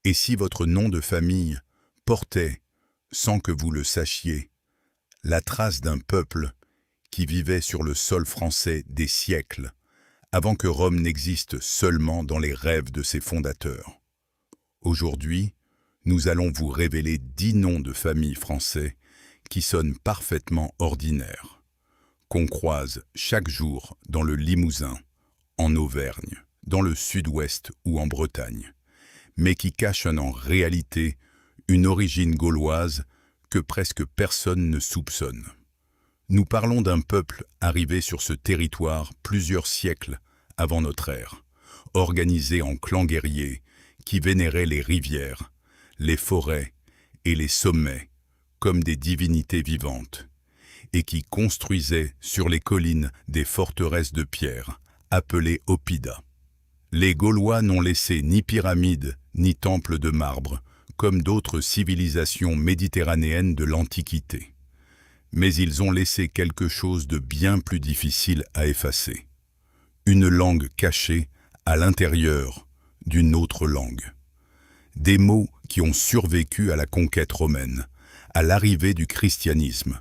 Et si votre nom de famille portait, sans que vous le sachiez, la trace d'un peuple qui vivait sur le sol français des siècles, avant que Rome n'existe seulement dans les rêves de ses fondateurs. Aujourd'hui, nous allons vous révéler 10 noms de famille français qui sonnent parfaitement ordinaires, qu'on croise chaque jour dans le Limousin, en Auvergne, dans le Sud-Ouest ou en Bretagne, mais qui cachent en réalité une origine gauloise que presque personne ne soupçonne. Nous parlons d'un peuple arrivé sur ce territoire plusieurs siècles avant notre ère, organisé en clans guerriers qui vénéraient les rivières, les forêts et les sommets comme des divinités vivantes, et qui construisaient sur les collines des forteresses de pierre, appelées Oppida. Les Gaulois n'ont laissé ni pyramides ni temples de marbre, comme d'autres civilisations méditerranéennes de l'Antiquité. Mais ils ont laissé quelque chose de bien plus difficile à effacer. Une langue cachée à l'intérieur d'une autre langue. Des mots qui ont survécu à la conquête romaine, à l'arrivée du christianisme,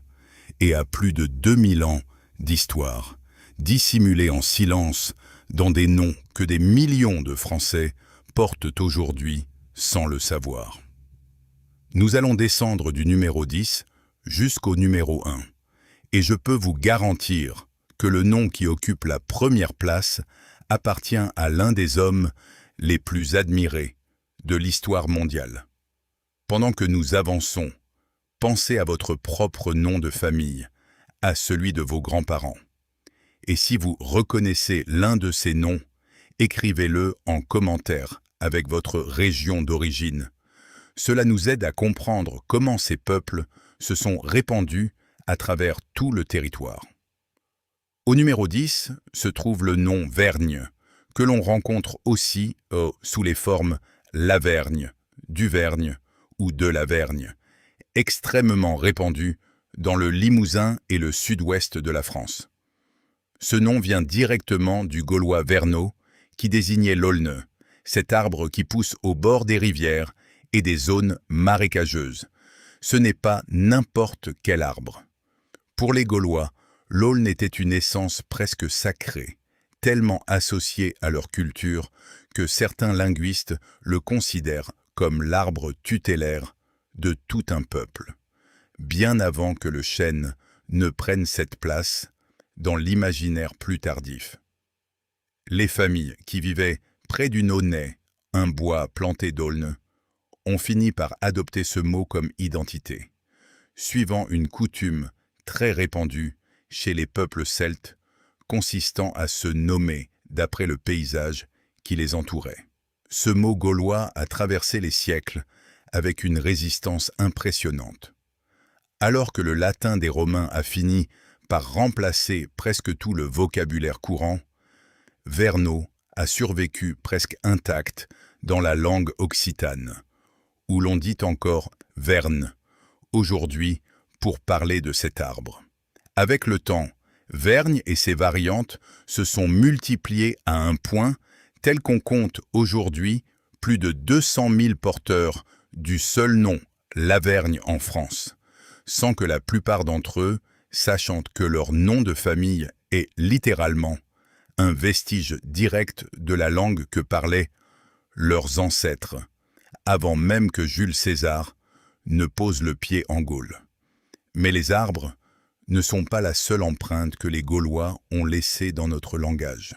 et à plus de 2000 ans d'histoire, dissimulés en silence dans des noms que des millions de Français portent aujourd'hui sans le savoir. Nous allons descendre du numéro 10 jusqu'au numéro 1, et je peux vous garantir que le nom qui occupe la première place appartient à l'un des hommes les plus admirés de l'histoire mondiale. Pendant que nous avançons, pensez à votre propre nom de famille, à celui de vos grands-parents. Et si vous reconnaissez l'un de ces noms, écrivez-le en commentaire avec votre région d'origine. Cela nous aide à comprendre comment ces peuples se sont répandus à travers tout le territoire. Au numéro 10 se trouve le nom Vergne, que l'on rencontre aussi sous les formes Lavergne, Duvergne ou de Lavergne, extrêmement répandu dans le Limousin et le sud-ouest de la France. Ce nom vient directement du gaulois verno, qui désignait l'aulne, cet arbre qui pousse au bord des rivières et des zones marécageuses. Ce n'est pas n'importe quel arbre. Pour les Gaulois, l'aulne était une essence presque sacrée, tellement associée à leur culture que certains linguistes le considèrent comme l'arbre tutélaire de tout un peuple, bien avant que le chêne ne prenne cette place dans l'imaginaire plus tardif. Les familles qui vivaient près du Nonnet, un bois planté d'aulnes, ont fini par adopter ce mot comme identité, suivant une coutume très répandue chez les peuples celtes, consistant à se nommer d'après le paysage qui les entourait. Ce mot gaulois a traversé les siècles avec une résistance impressionnante. Alors que le latin des Romains a fini par remplacer presque tout le vocabulaire courant, Verno a survécu presque intact dans la langue occitane, où l'on dit encore verne, aujourd'hui, pour parler de cet arbre. Avec le temps, Vergne et ses variantes se sont multipliées à un point tel qu'on compte aujourd'hui plus de 200 000 porteurs du seul nom Lavergne en France, sans que la plupart d'entre eux sachant que leur nom de famille est littéralement un vestige direct de la langue que parlaient leurs ancêtres, avant même que Jules César ne pose le pied en Gaule. Mais les arbres ne sont pas la seule empreinte que les Gaulois ont laissée dans notre langage.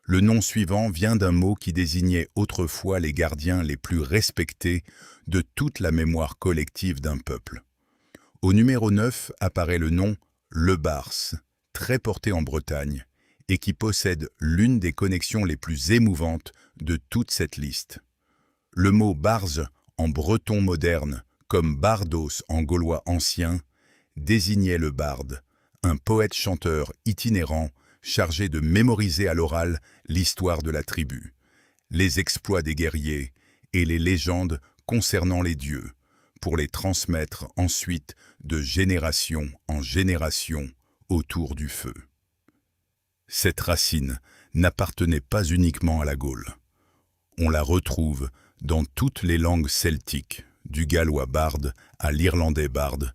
Le nom suivant vient d'un mot qui désignait autrefois les gardiens les plus respectés de toute la mémoire collective d'un peuple. Au numéro 9 apparaît le nom Le Barse, très porté en Bretagne, et qui possède l'une des connexions les plus émouvantes de toute cette liste. Le mot barze en breton moderne, comme bardos en gaulois ancien, désignait le barde, un poète-chanteur itinérant chargé de mémoriser à l'oral l'histoire de la tribu, les exploits des guerriers et les légendes concernant les dieux, pour les transmettre ensuite de génération en génération autour du feu. Cette racine n'appartenait pas uniquement à la Gaule. On la retrouve dans toutes les langues celtiques, du gallois barde à l'irlandais barde,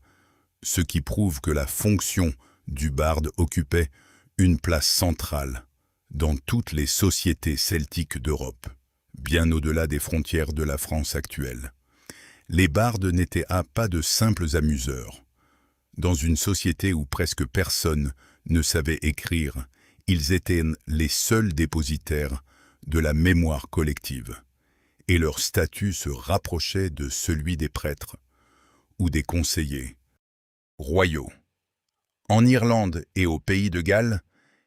ce qui prouve que la fonction du barde occupait une place centrale dans toutes les sociétés celtiques d'Europe, bien au-delà des frontières de la France actuelle. Les bardes n'étaient pas de simples amuseurs. Dans une société où presque personne ne savait écrire, ils étaient les seuls dépositaires de la mémoire collective, et leur statut se rapprochait de celui des prêtres ou des conseillers royaux. En Irlande et au pays de Galles,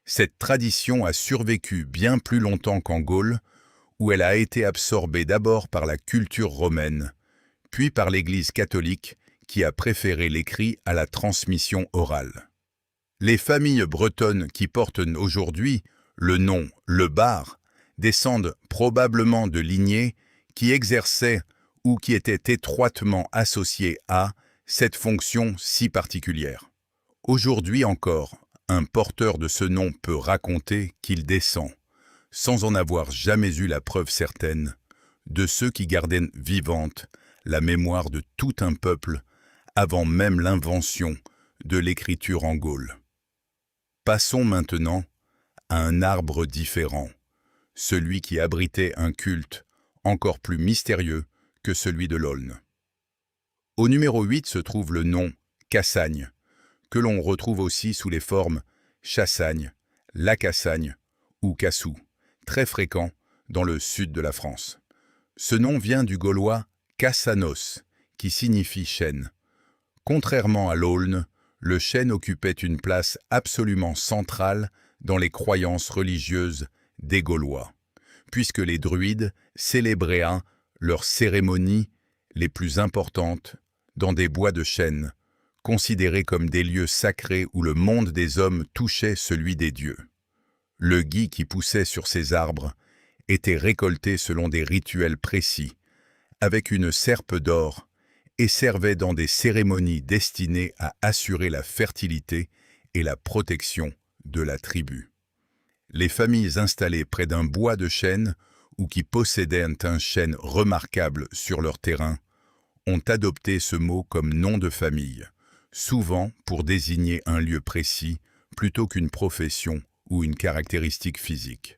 cette tradition a survécu bien plus longtemps qu'en Gaule, où elle a été absorbée d'abord par la culture romaine, puis par l'Église catholique qui a préféré l'écrit à la transmission orale. Les familles bretonnes qui portent aujourd'hui le nom Le Bar descendent probablement de lignées qui exerçaient ou qui étaient étroitement associées à cette fonction si particulière. Aujourd'hui encore, un porteur de ce nom peut raconter qu'il descend, sans en avoir jamais eu la preuve certaine, de ceux qui gardaient vivante la mémoire de tout un peuple avant même l'invention de l'écriture en Gaule. Passons maintenant à un arbre différent, celui qui abritait un culte encore plus mystérieux que celui de l'Aulne. Au numéro 8 se trouve le nom Cassagne, que l'on retrouve aussi sous les formes Chassagne, Lacassagne ou Cassou, très fréquent dans le sud de la France. Ce nom vient du gaulois Cassanos, qui signifie chêne. Contrairement à l'Aulne, le chêne occupait une place absolument centrale dans les croyances religieuses des Gaulois, puisque les druides célébraient leurs cérémonies les plus importantes dans des bois de chêne, considérés comme des lieux sacrés où le monde des hommes touchait celui des dieux. Le gui qui poussait sur ces arbres était récolté selon des rituels précis, avec une serpe d'or, et servait dans des cérémonies destinées à assurer la fertilité et la protection de la tribu. Les familles installées près d'un bois de chêne ou qui possédaient un chêne remarquable sur leur terrain ont adopté ce mot comme nom de famille, souvent pour désigner un lieu précis plutôt qu'une profession ou une caractéristique physique.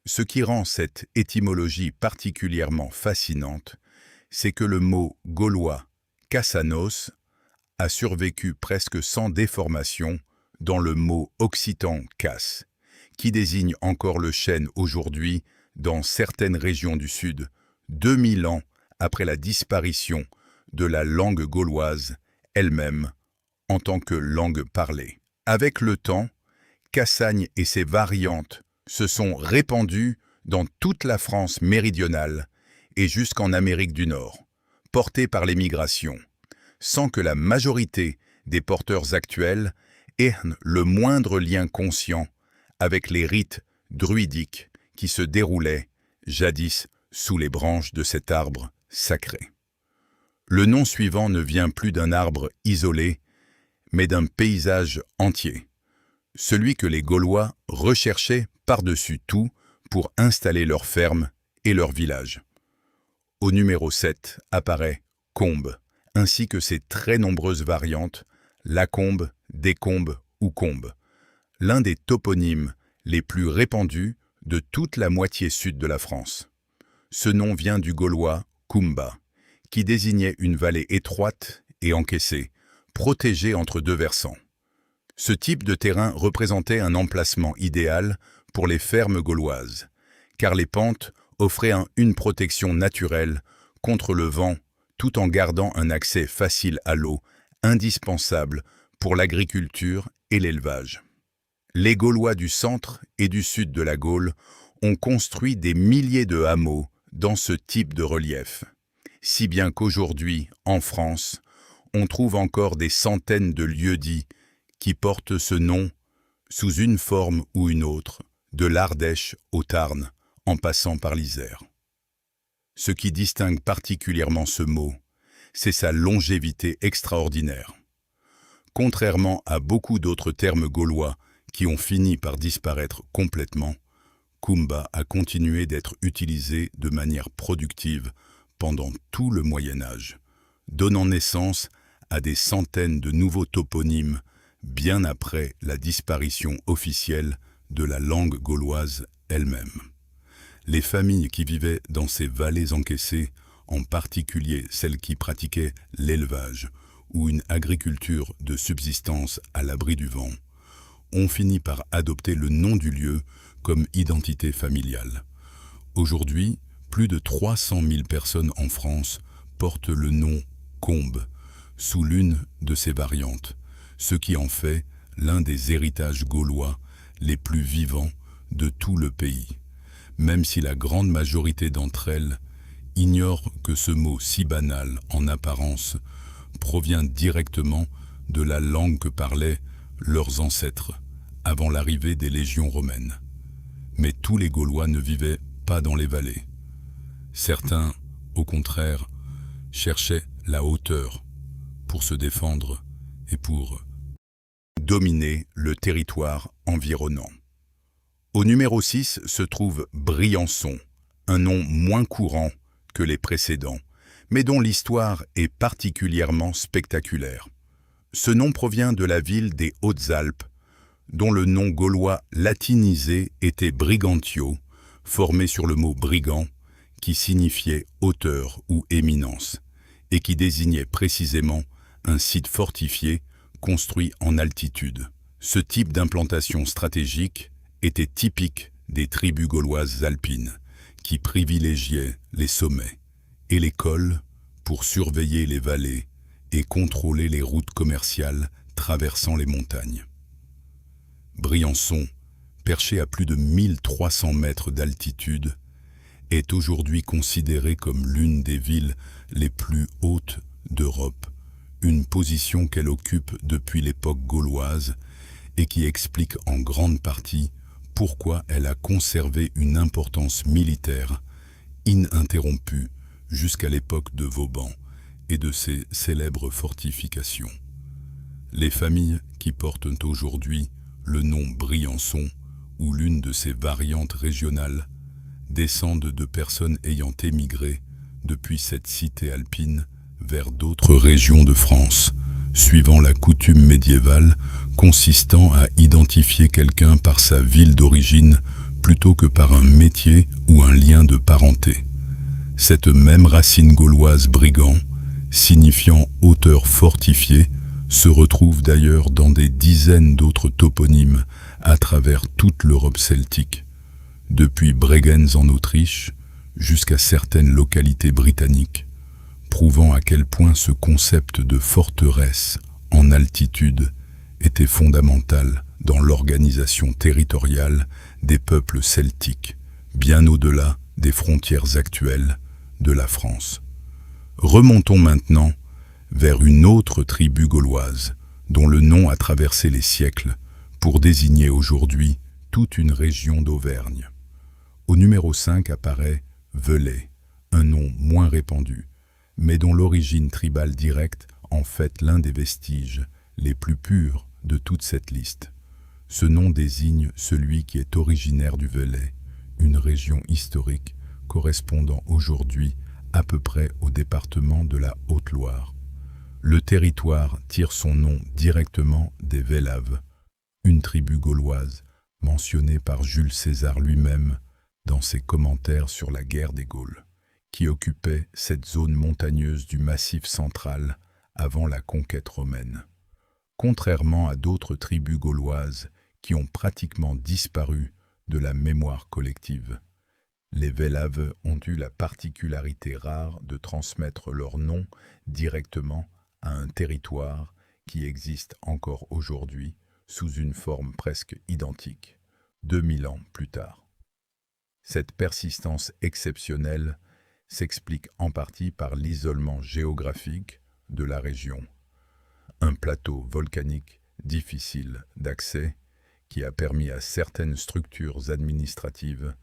Ce qui rend cette étymologie particulièrement fascinante, c'est que le mot gaulois Cassanos a survécu presque sans déformation dans le mot occitan casse, qui désigne encore le chêne aujourd'hui dans certaines régions du Sud, 2000 ans après la disparition de la langue gauloise elle-même en tant que langue parlée. Avec le temps, Cassagne et ses variantes se sont répandues dans toute la France méridionale et jusqu'en Amérique du Nord, portées par l'émigration, sans que la majorité des porteurs actuels aient le moindre lien conscient avec les rites druidiques qui se déroulaient jadis sous les branches de cet arbre sacré. Le nom suivant ne vient plus d'un arbre isolé, mais d'un paysage entier, celui que les Gaulois recherchaient par-dessus tout pour installer leurs fermes et leurs villages. Au numéro 7 apparaît Combe, ainsi que ses très nombreuses variantes, Lacombe, Décombe ou Combe, l'un des toponymes les plus répandus de toute la moitié sud de la France. Ce nom vient du gaulois Cumba, qui désignait une vallée étroite et encaissée, protégée entre deux versants. Ce type de terrain représentait un emplacement idéal pour les fermes gauloises, car les pentes offraient une protection naturelle contre le vent tout en gardant un accès facile à l'eau, indispensable pour l'agriculture et l'élevage. Les Gaulois du centre et du sud de la Gaule ont construit des milliers de hameaux dans ce type de relief, si bien qu'aujourd'hui, en France, on trouve encore des centaines de lieux-dits qui portent ce nom sous une forme ou une autre, de l'Ardèche au Tarn, en passant par l'Isère. Ce qui distingue particulièrement ce mot, c'est sa longévité extraordinaire. Contrairement à beaucoup d'autres termes gaulois qui ont fini par disparaître complètement, Cumba a continué d'être utilisé de manière productive pendant tout le Moyen Âge, donnant naissance à des centaines de nouveaux toponymes bien après la disparition officielle de la langue gauloise elle-même. Les familles qui vivaient dans ces vallées encaissées, en particulier celles qui pratiquaient l'élevage ou une agriculture de subsistance à l'abri du vent, ont fini par adopter le nom du lieu comme identité familiale. Aujourd'hui, plus de 300 000 personnes en France portent le nom Combes, sous l'une de ses variantes, ce qui en fait l'un des héritages gaulois les plus vivants de tout le pays, même si la grande majorité d'entre elles ignorent que ce mot si banal en apparence provient directement de la langue que parlaient leurs ancêtres avant l'arrivée des légions romaines. Mais tous les Gaulois ne vivaient pas dans les vallées. Certains, au contraire, cherchaient la hauteur pour se défendre et pour dominer le territoire environnant. Au numéro 6 se trouve Briançon, un nom moins courant que les précédents, mais dont l'histoire est particulièrement spectaculaire. Ce nom provient de la ville des Hautes-Alpes, dont le nom gaulois latinisé était Brigantio, formé sur le mot brigand, qui signifiait hauteur ou éminence, et qui désignait précisément un site fortifié construit en altitude. Ce type d'implantation stratégique était typique des tribus gauloises alpines, qui privilégiaient les sommets et les cols pour surveiller les vallées et contrôler les routes commerciales traversant les montagnes. Briançon, perché à plus de 1300 mètres d'altitude, est aujourd'hui considérée comme l'une des villes les plus hautes d'Europe, une position qu'elle occupe depuis l'époque gauloise et qui explique en grande partie pourquoi elle a conservé une importance militaire ininterrompue jusqu'à l'époque de Vauban et de ses célèbres fortifications. Les familles qui portent aujourd'hui le nom Briançon ou l'une de ses variantes régionales descendent de personnes ayant émigré depuis cette cité alpine vers d'autres régions de France, suivant la coutume médiévale consistant à identifier quelqu'un par sa ville d'origine plutôt que par un métier ou un lien de parenté. Cette même racine gauloise brigand, signifiant hauteur fortifiée, se retrouve d'ailleurs dans des dizaines d'autres toponymes à travers toute l'Europe celtique, depuis Bregenz en Autriche jusqu'à certaines localités britanniques, prouvant à quel point ce concept de forteresse en altitude était fondamental dans l'organisation territoriale des peuples celtiques, bien au-delà des frontières actuelles de la France. Remontons maintenant vers une autre tribu gauloise, dont le nom a traversé les siècles pour désigner aujourd'hui toute une région d'Auvergne. Au numéro 5 apparaît Velay, un nom moins répandu, mais dont l'origine tribale directe en fait l'un des vestiges les plus purs de toute cette liste. Ce nom désigne celui qui est originaire du Velay, une région historique correspondant aujourd'hui à peu près au département de la Haute-Loire. Le territoire tire son nom directement des Vélaves, une tribu gauloise mentionnée par Jules César lui-même dans ses commentaires sur la guerre des Gaules, qui occupait cette zone montagneuse du Massif central avant la conquête romaine. Contrairement à d'autres tribus gauloises qui ont pratiquement disparu de la mémoire collective, les Vélaves ont eu la particularité rare de transmettre leur nom directement à un territoire qui existe encore aujourd'hui sous une forme presque identique, 2000 ans plus tard. Cette persistance exceptionnelle s'explique en partie par l'isolement géographique de la région, un plateau volcanique difficile d'accès qui a permis à certaines structures administratives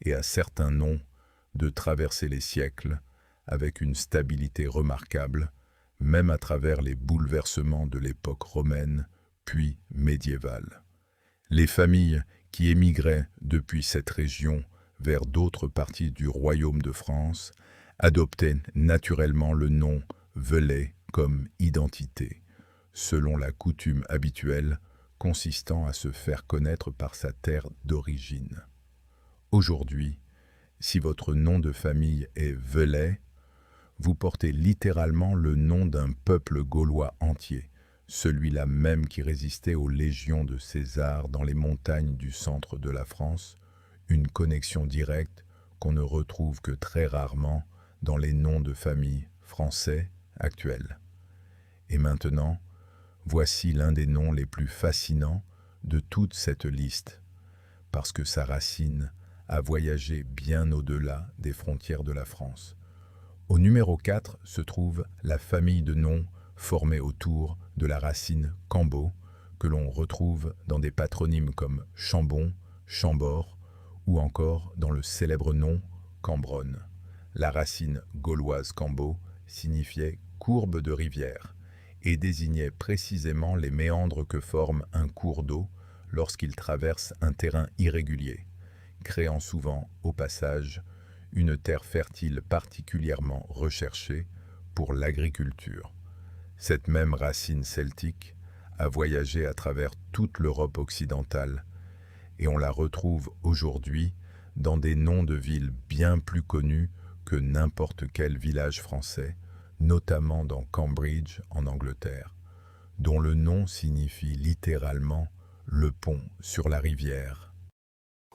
et à certains noms de traverser les siècles avec une stabilité remarquable, même à travers les bouleversements de l'époque romaine puis médiévale. Les familles qui émigraient depuis cette région vers d'autres parties du royaume de France adoptait naturellement le nom Velay comme identité, selon la coutume habituelle consistant à se faire connaître par sa terre d'origine. Aujourd'hui, si votre nom de famille est Velay, vous portez littéralement le nom d'un peuple gaulois entier, celui-là même qui résistait aux légions de César dans les montagnes du centre de la France, une connexion directe qu'on ne retrouve que très rarement dans les noms de famille français actuels. Et maintenant, voici l'un des noms les plus fascinants de toute cette liste, parce que sa racine a voyagé bien au-delà des frontières de la France. Au numéro 4 se trouve la famille de noms formés autour de la racine Cambo, que l'on retrouve dans des patronymes comme Chambon, Chambord, ou encore dans le célèbre nom Cambronne. La racine gauloise Cambo signifiait courbe de rivière et désignait précisément les méandres que forme un cours d'eau lorsqu'il traverse un terrain irrégulier, créant souvent, au passage, une terre fertile particulièrement recherchée pour l'agriculture. Cette même racine celtique a voyagé à travers toute l'Europe occidentale et on la retrouve aujourd'hui dans des noms de villes bien plus connus que n'importe quel village français, notamment dans Cambridge en Angleterre, dont le nom signifie littéralement le pont sur la rivière.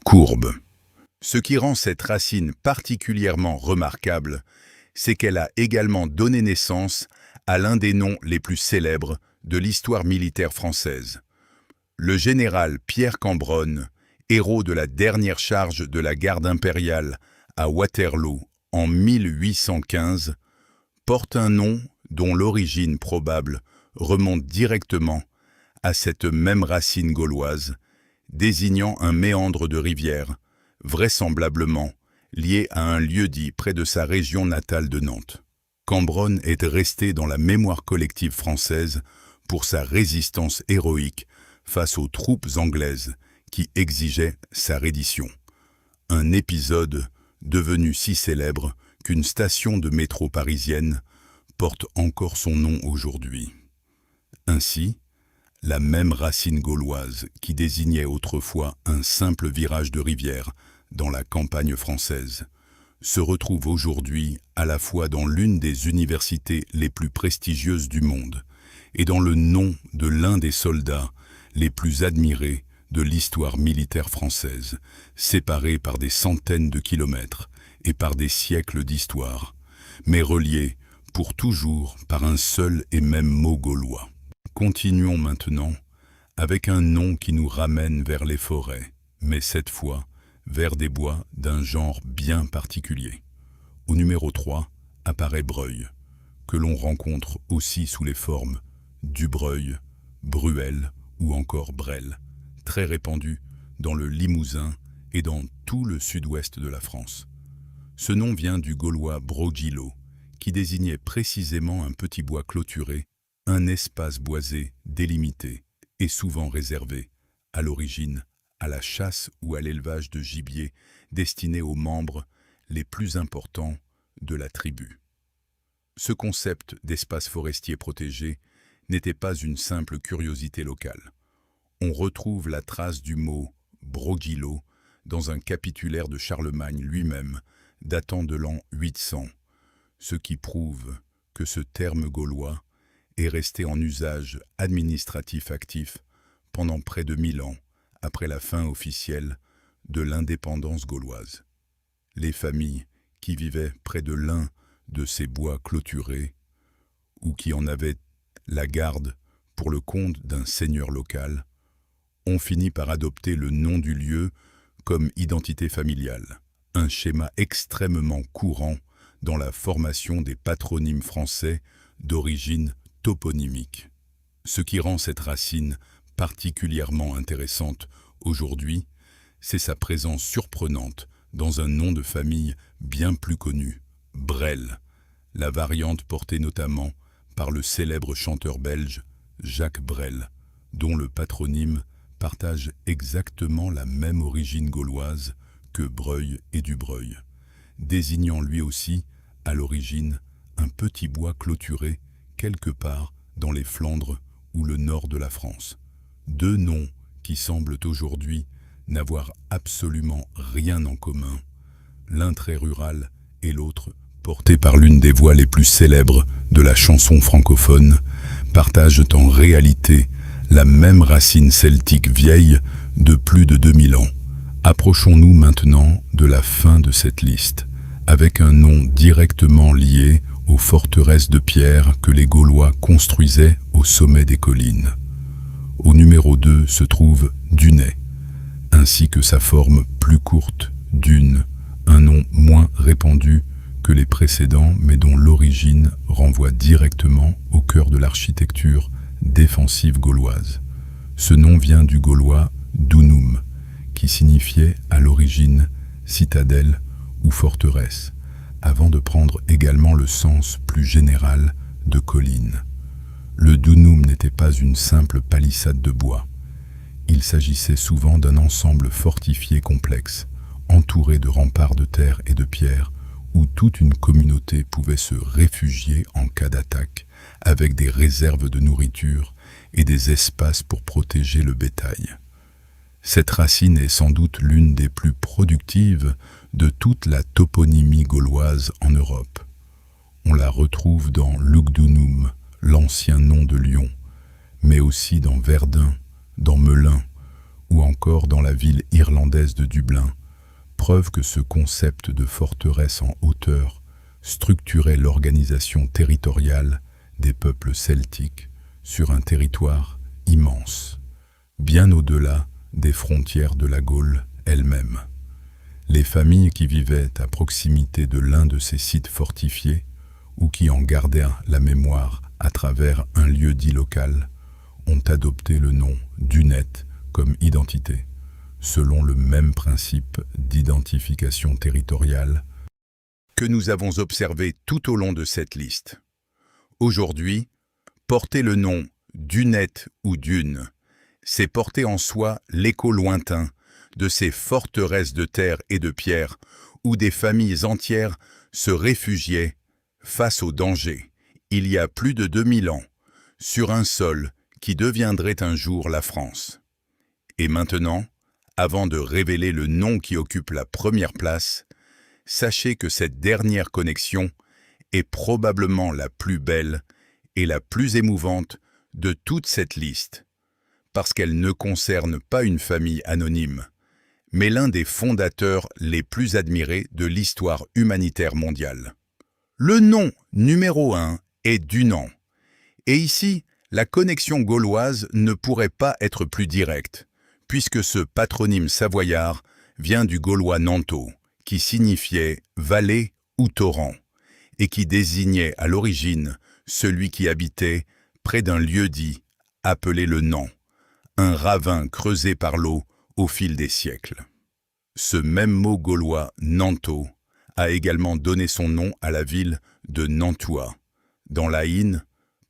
Courbe. Ce qui rend cette racine particulièrement remarquable, c'est qu'elle a également donné naissance à l'un des noms les plus célèbres de l'histoire militaire française. Le général Pierre Cambronne, héros de la dernière charge de la garde impériale à Waterloo en 1815, porte un nom dont l'origine probable remonte directement à cette même racine gauloise, désignant un méandre de rivière, vraisemblablement lié à un lieu-dit près de sa région natale de Nantes. Cambronne est resté dans la mémoire collective française pour sa résistance héroïque face aux troupes anglaises qui exigeaient sa reddition. Un épisode devenu si célèbre qu'une station de métro parisienne porte encore son nom aujourd'hui. Ainsi, la même racine gauloise qui désignait autrefois un simple virage de rivière dans la campagne française se retrouve aujourd'hui à la fois dans l'une des universités les plus prestigieuses du monde et dans le nom de l'un des soldats les plus admirés de l'histoire militaire française, séparés par des centaines de kilomètres et par des siècles d'histoire, mais reliés pour toujours par un seul et même mot gaulois. Continuons maintenant avec un nom qui nous ramène vers les forêts, mais cette fois vers des bois d'un genre bien particulier. Au numéro 3 apparaît Breuil, que l'on rencontre aussi sous les formes Dubreuil, Bruel ou encore Brel, très répandu dans le Limousin et dans tout le sud-ouest de la France. Ce nom vient du gaulois brogilo, qui désignait précisément un petit bois clôturé, un espace boisé délimité et souvent réservé, à l'origine, à la chasse ou à l'élevage de gibier destiné aux membres les plus importants de la tribu. Ce concept d'espace forestier protégé n'était pas une simple curiosité locale. On retrouve la trace du mot « brogilo » dans un capitulaire de Charlemagne lui-même, datant de l'an 800, ce qui prouve que ce terme gaulois est resté en usage administratif actif pendant près de 1000 ans après la fin officielle de l'indépendance gauloise. Les familles qui vivaient près de l'un de ces bois clôturés ou qui en avaient la garde pour le compte d'un seigneur local ont fini par adopter le nom du lieu comme identité familiale, un schéma extrêmement courant dans la formation des patronymes français d'origine toponymique. Ce qui rend cette racine particulièrement intéressante aujourd'hui, c'est sa présence surprenante dans un nom de famille bien plus connu, Brel, la variante portée notamment par le célèbre chanteur belge Jacques Brel, dont le patronyme partage exactement la même origine gauloise que Breuil et Dubreuil, désignant lui aussi à l'origine, un petit bois clôturé quelque part dans les Flandres ou le nord de la France. Deux noms qui semblent aujourd'hui n'avoir absolument rien en commun, l'un très rural et l'autre, porté par l'une des voix les plus célèbres de la chanson francophone, partagent en réalité la même racine celtique vieille de plus de 2000 ans. Approchons-nous maintenant de la fin de cette liste, avec un nom directement lié aux forteresses de pierre que les Gaulois construisaient au sommet des collines. Au numéro 2 se trouve Dunay, ainsi que sa forme plus courte, Dune, un nom moins répandu que les précédents mais dont l'origine renvoie directement au cœur de l'architecture défensive gauloise. Ce nom vient du gaulois Dunum, qui signifiait à l'origine citadelle ou forteresse, avant de prendre également le sens plus général de colline. Le Dunum n'était pas une simple palissade de bois. Il s'agissait souvent d'un ensemble fortifié complexe, entouré de remparts de terre et de pierre, où toute une communauté pouvait se réfugier en cas d'attaque, avec des réserves de nourriture et des espaces pour protéger le bétail. Cette racine est sans doute l'une des plus productives de toute la toponymie gauloise en Europe. On la retrouve dans Lugdunum, l'ancien nom de Lyon, mais aussi dans Verdun, dans Melun, ou encore dans la ville irlandaise de Dublin, preuve que ce concept de forteresse en hauteur structurait l'organisation territoriale des peuples celtiques sur un territoire immense, bien au-delà des frontières de la Gaule elle-même. Les familles qui vivaient à proximité de l'un de ces sites fortifiés ou qui en gardèrent la mémoire à travers un lieu dit local ont adopté le nom d'Unet comme identité, selon le même principe d'identification territoriale que nous avons observé tout au long de cette liste. Aujourd'hui, porter le nom d'Unet ou Dune, c'est porter en soi l'écho lointain de ces forteresses de terre et de pierre où des familles entières se réfugiaient face au danger, il y a plus de 2000 ans, sur un sol qui deviendrait un jour la France. Et maintenant, avant de révéler le nom qui occupe la première place, sachez que cette dernière connexion est probablement la plus belle et la plus émouvante de toute cette liste, parce qu'elle ne concerne pas une famille anonyme, mais l'un des fondateurs les plus admirés de l'histoire humanitaire mondiale. Le nom numéro 1 est Dunan, et ici, la connexion gauloise ne pourrait pas être plus directe, puisque ce patronyme savoyard vient du gaulois Nanto, qui signifiait vallée ou torrent, et qui désignait à l'origine celui qui habitait près d'un lieu-dit appelé le Nan, un ravin creusé par l'eau au fil des siècles. Ce même mot gaulois Nanto a également donné son nom à la ville de Nantua, dans l'Aïn,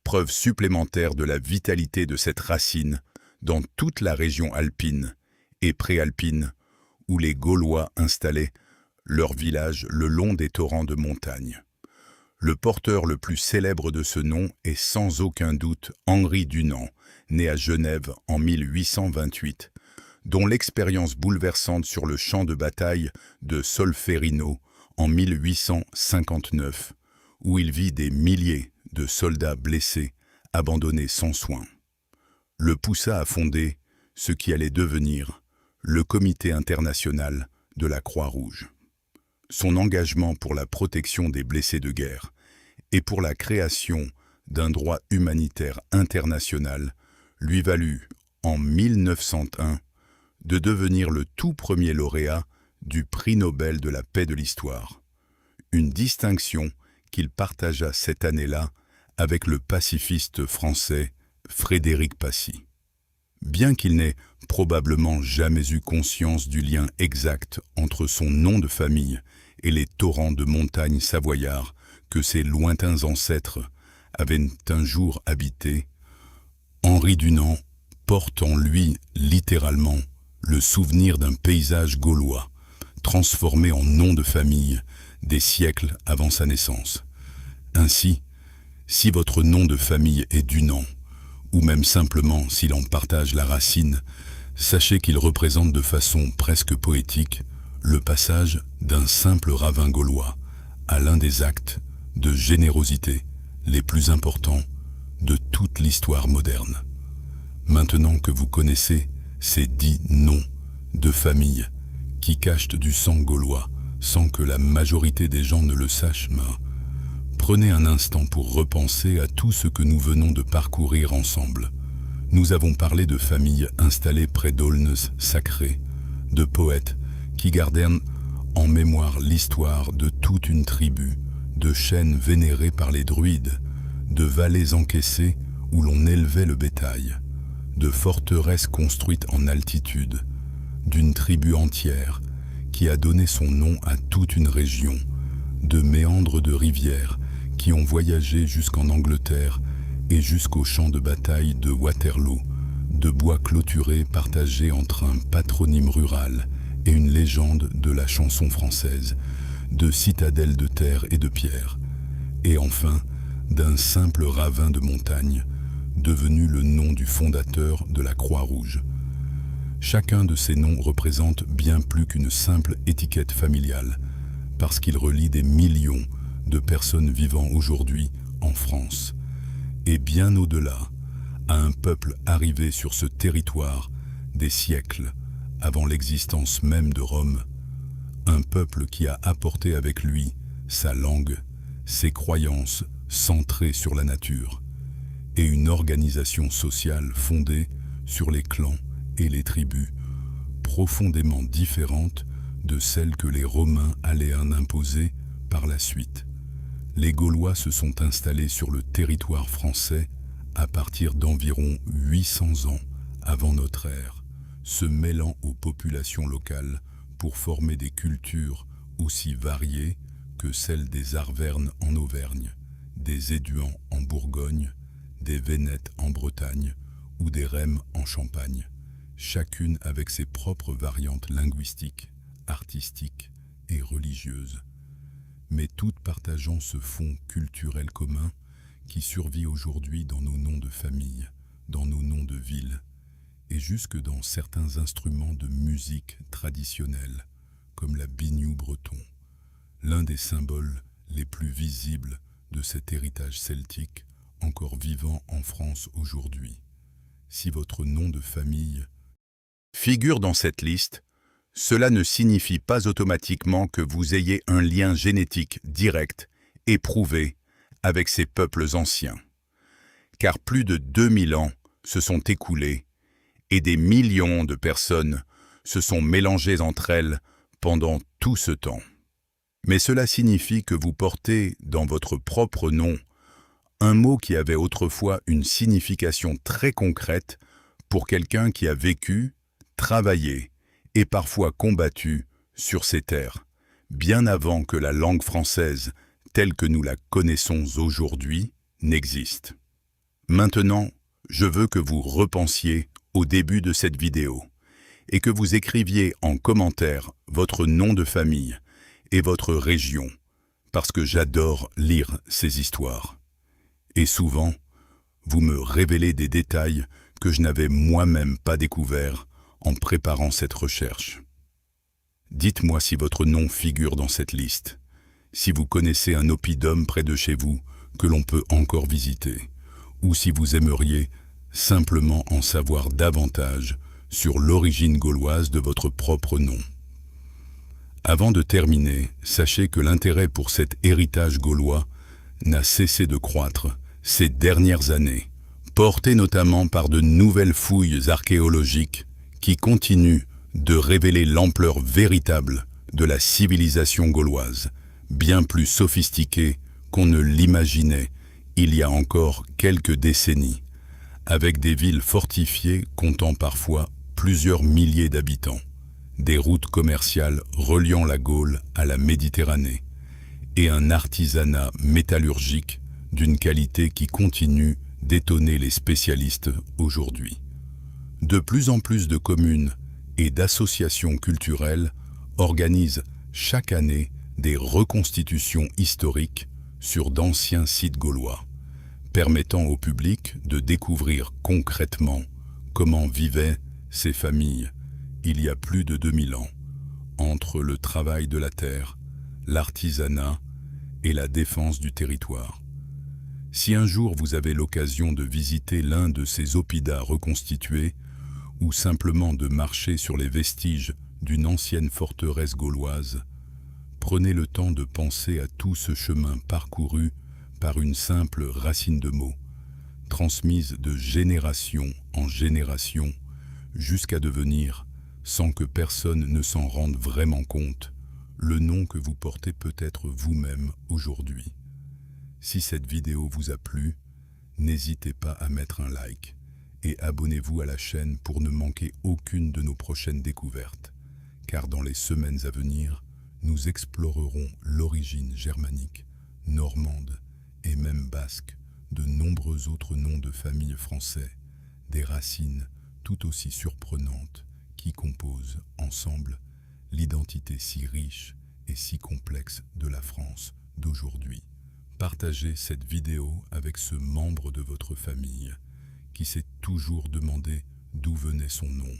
preuve supplémentaire de la vitalité de cette racine dans toute la région alpine et préalpine où les Gaulois installaient leur village le long des torrents de montagne. Le porteur le plus célèbre de ce nom est sans aucun doute Henri Dunant, né à Genève en 1828, dont l'expérience bouleversante sur le champ de bataille de Solferino en 1859, où il vit des milliers de soldats blessés, abandonnés sans soin, le poussa à fonder ce qui allait devenir le Comité international de la Croix-Rouge. Son engagement pour la protection des blessés de guerre et pour la création d'un droit humanitaire international lui valut, en 1901, de devenir le tout premier lauréat du prix Nobel de la paix de l'histoire, une distinction qu'il partagea cette année-là avec le pacifiste français Frédéric Passy. Bien qu'il n'ait probablement jamais eu conscience du lien exact entre son nom de famille et les torrents de montagnes savoyards que ses lointains ancêtres avaient un jour habités, Henri Dunant porte en lui littéralement le souvenir d'un paysage gaulois, transformé en nom de famille, des siècles avant sa naissance. Ainsi, si votre nom de famille est Dunant, ou même simplement s'il en partage la racine, sachez qu'il représente de façon presque poétique le passage d'un simple ravin gaulois à l'un des actes de générosité les plus importants de toute l'histoire moderne. Maintenant que vous connaissez ces 10 noms de famille qui cachent du sang gaulois sans que la majorité des gens ne le sachent, prenez un instant pour repenser à tout ce que nous venons de parcourir ensemble. Nous avons parlé de familles installées près d'aulnes sacrés, de poètes qui gardèrent en mémoire l'histoire de toute une tribu, de chênes vénérés par les druides, de vallées encaissées où l'on élevait le bétail, de forteresses construites en altitude, d'une tribu entière qui a donné son nom à toute une région, de méandres de rivières qui ont voyagé jusqu'en Angleterre et jusqu'au champ de bataille de Waterloo, de bois clôturés partagés entre un patronyme rural et une légende de la chanson française, de citadelles de terre et de pierre, et enfin d'un simple ravin de montagne, devenu le nom du fondateur de la Croix-Rouge. Chacun de ces noms représente bien plus qu'une simple étiquette familiale, parce qu'il relie des millions de personnes vivant aujourd'hui en France, et bien au-delà, à un peuple arrivé sur ce territoire des siècles avant l'existence même de Rome, un peuple qui a apporté avec lui sa langue, ses croyances centrées sur la nature, et une organisation sociale fondée sur les clans et les tribus, profondément différentes de celles que les Romains allaient en imposer par la suite. Les Gaulois se sont installés sur le territoire français à partir d'environ 800 ans avant notre ère, se mêlant aux populations locales pour former des cultures aussi variées que celles des Arvernes en Auvergne, des Éduans en Bourgogne, des Vénètes en Bretagne ou des Rèmes en Champagne, chacune avec ses propres variantes linguistiques, artistiques et religieuses, mais toutes partageant ce fond culturel commun qui survit aujourd'hui dans nos noms de famille, dans nos noms de villes, et jusque dans certains instruments de musique traditionnels, comme la biniou breton, l'un des symboles les plus visibles de cet héritage celtique encore vivant en France aujourd'hui. Si votre nom de famille figure dans cette liste, cela ne signifie pas automatiquement que vous ayez un lien génétique direct et prouvé avec ces peuples anciens. Car plus de 2000 ans se sont écoulés et des millions de personnes se sont mélangées entre elles pendant tout ce temps. Mais cela signifie que vous portez dans votre propre nom un mot qui avait autrefois une signification très concrète pour quelqu'un qui a vécu, travaillé et parfois combattu sur ces terres, bien avant que la langue française, telle que nous la connaissons aujourd'hui, n'existe. Maintenant, je veux que vous repensiez au début de cette vidéo et que vous écriviez en commentaire votre nom de famille et votre région, parce que j'adore lire ces histoires. Et souvent, vous me révélez des détails que je n'avais moi-même pas découverts en préparant cette recherche. Dites-moi si votre nom figure dans cette liste, si vous connaissez un oppidum près de chez vous que l'on peut encore visiter, ou si vous aimeriez simplement en savoir davantage sur l'origine gauloise de votre propre nom. Avant de terminer, sachez que l'intérêt pour cet héritage gaulois n'a cessé de croître ces dernières années, porté notamment par de nouvelles fouilles archéologiques qui continuent de révéler l'ampleur véritable de la civilisation gauloise, bien plus sophistiquée qu'on ne l'imaginait il y a encore quelques décennies, avec des villes fortifiées comptant parfois plusieurs milliers d'habitants, des routes commerciales reliant la Gaule à la Méditerranée, et un artisanat métallurgique d'une qualité qui continue d'étonner les spécialistes aujourd'hui. De plus en plus de communes et d'associations culturelles organisent chaque année des reconstitutions historiques sur d'anciens sites gaulois, permettant au public de découvrir concrètement comment vivaient ces familles il y a plus de 2000 ans, entre le travail de la terre, l'artisanat et la défense du territoire. Si un jour vous avez l'occasion de visiter l'un de ces oppidums reconstitués ou simplement de marcher sur les vestiges d'une ancienne forteresse gauloise, prenez le temps de penser à tout ce chemin parcouru par une simple racine de mots, transmise de génération en génération, jusqu'à devenir, sans que personne ne s'en rende vraiment compte, le nom que vous portez peut-être vous-même aujourd'hui. Si cette vidéo vous a plu, n'hésitez pas à mettre un like et abonnez-vous à la chaîne pour ne manquer aucune de nos prochaines découvertes, car dans les semaines à venir, nous explorerons l'origine germanique, normande et même basque de nombreux autres noms de familles français, des racines tout aussi surprenantes qui composent ensemble l'identité si riche et si complexe de la France d'aujourd'hui. Partagez cette vidéo avec ce membre de votre famille qui s'est toujours demandé d'où venait son nom,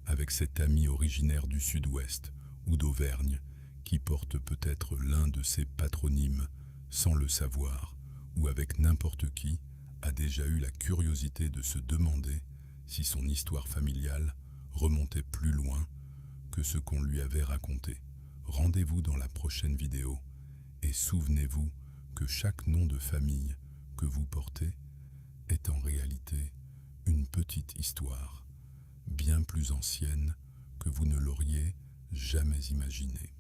avec cet ami originaire du Sud-Ouest ou d'Auvergne qui porte peut-être l'un de ses patronymes sans le savoir, ou avec n'importe qui a déjà eu la curiosité de se demander si son histoire familiale remontait plus loin que ce qu'on lui avait raconté. Rendez-vous dans la prochaine vidéo et souvenez-vous que chaque nom de famille que vous portez est en réalité une petite histoire, bien plus ancienne que vous ne l'auriez jamais imaginée.